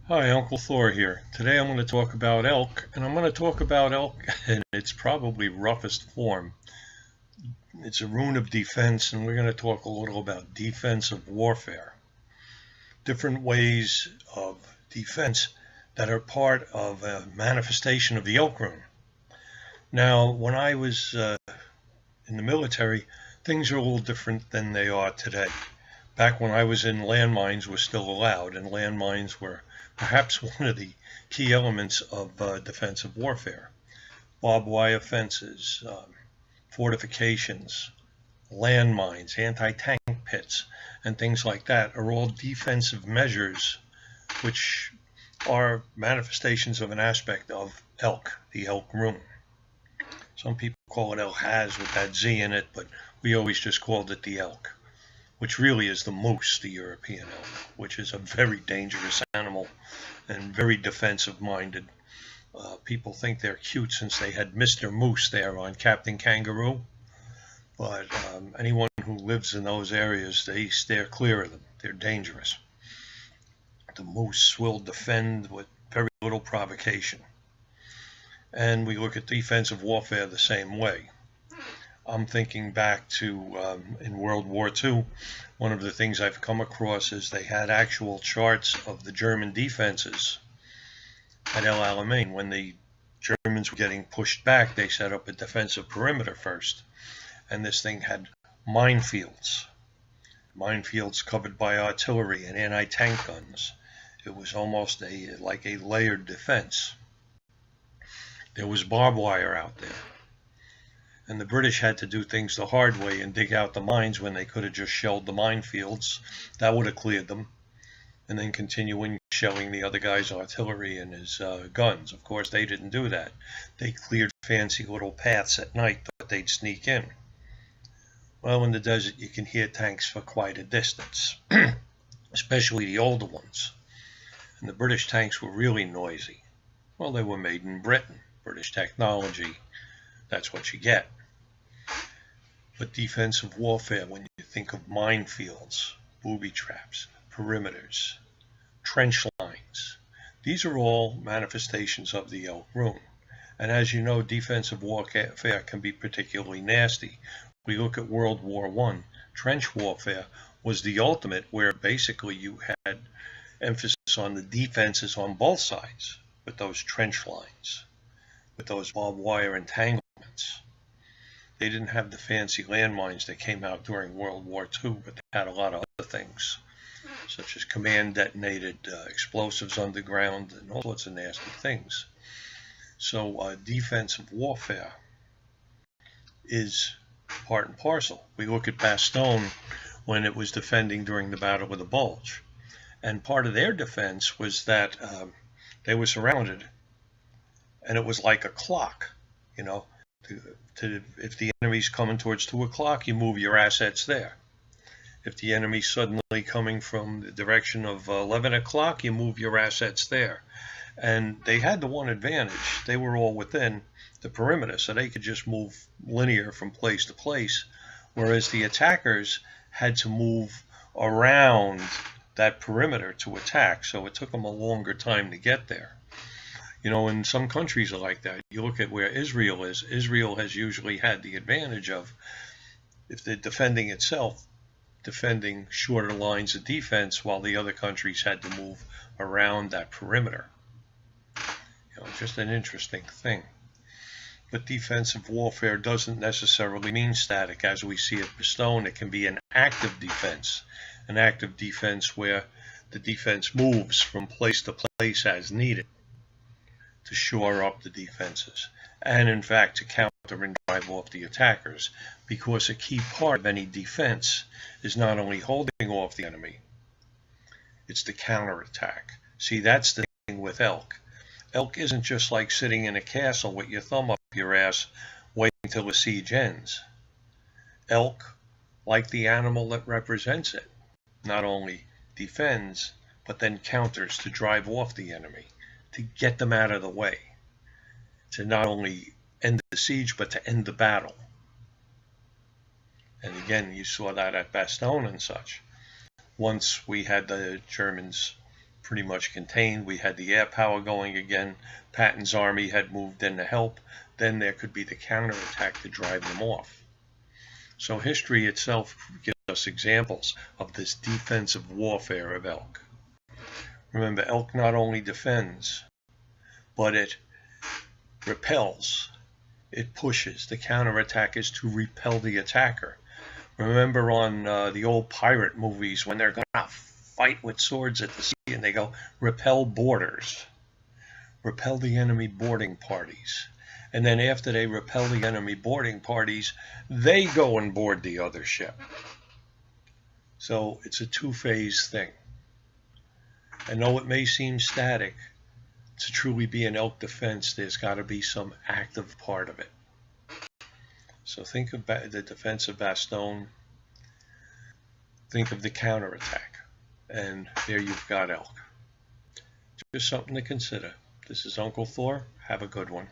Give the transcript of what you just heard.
Hi, Uncle Thor here. Today I'm going to talk about elk, and I'm going to talk about elk in its probably roughest form. It's a rune of defense, and we're going to talk a little about defensive warfare. Different ways of defense that are part of a manifestation of the Elk Rune. Now, when I was in the military, things are a little different than they are today. Back when I was in, landmines were still allowed, and landmines were perhaps one of the key elements of defensive warfare. Barbed wire fences, fortifications, landmines, anti-tank pits, and things like that are all defensive measures which are manifestations of an aspect of elk, the Elk Rune. Some people call it El Haz with that Z in it, but we always just called it the elk, which really is the moose, the European elk, which is a very dangerous animal and very defensive minded. People think they're cute since they had Mr. Moose there on Captain Kangaroo, but anyone who lives in those areas, they steer clear of them. They're dangerous. The moose will defend with very little provocation. And we look at defensive warfare the same way. I'm thinking back to in World War II, one of the things I've come across is they had actual charts of the German defenses at El Alamein. When the Germans were getting pushed back, they set up a defensive perimeter first. And this thing had minefields covered by artillery and anti-tank guns. It was almost like a layered defense. There was barbed wire out there. And the British had to do things the hard way and dig out the mines when they could have just shelled the minefields. That would have cleared them. And then continuing shelling the other guy's artillery and his guns. Of course, they didn't do that. They cleared fancy little paths at night that they'd sneak in. Well, in the desert, you can hear tanks for quite a distance, especially the older ones. And the British tanks were really noisy. Well, they were made in Britain. British technology. That's what you get. But defensive warfare, when you think of minefields, booby traps, perimeters, trench lines, these are all manifestations of the Elk Rune. And as you know, defensive warfare can be particularly nasty. We look at World War I. Trench warfare was the ultimate, where basically you had emphasis on the defenses on both sides with those trench lines, with those barbed wire entanglements. They didn't have the fancy landmines that came out during World War II, but they had a lot of other things, such as command detonated explosives underground and all sorts of nasty things. So defensive warfare is part and parcel. We look at Bastogne when it was defending during the Battle of the Bulge. And part of their defense was that they were surrounded, and it was like a clock, you know. If the enemy's coming towards 2 o'clock, you move your assets there. If the enemy's suddenly coming from the direction of 11 o'clock, you move your assets there. And they had the one advantage. They were all within the perimeter, so they could just move linear from place to place, whereas the attackers had to move around that perimeter to attack, so it took them a longer time to get there. You know, and some countries are like that. You look at where Israel is. Israel has usually had the advantage of, if they're defending itself, defending shorter lines of defense, while the other countries had to move around that perimeter. You know, just an interesting thing. But defensive warfare doesn't necessarily mean static. As we see at Bastogne, it can be an active defense where the defense moves from place to place as needed to shore up the defenses, and in fact to counter and drive off the attackers, because a key part of any defense is not only holding off the enemy, it's the counterattack. See, that's the thing with elk. Elk isn't just like sitting in a castle with your thumb up your ass waiting till the siege ends. Elk, like the animal that represents it, not only defends, but then counters to drive off the enemy, to get them out of the way, to not only end the siege, but to end the battle. And again, you saw that at Bastogne and such. Once we had the Germans pretty much contained. We had the air power going again. Patton's army had moved in to help. Then there could be the counterattack to drive them off. So history itself gives us examples of this defensive warfare of elk. Remember, elk not only defends, but it repels. It pushes. The counterattack is to repel the attacker. Remember on the old pirate movies when they're going to fight with swords at the sea and they go, repel boarders. Repel the enemy boarding parties. And then after they repel the enemy boarding parties, they go and board the other ship. So it's a two-phase thing. And though it may seem static, to truly be an elk defense, there's got to be some active part of it. So think of the defense of Bastogne. Think of the counterattack. And there you've got elk. Just something to consider. This is Uncle Thor. Have a good one.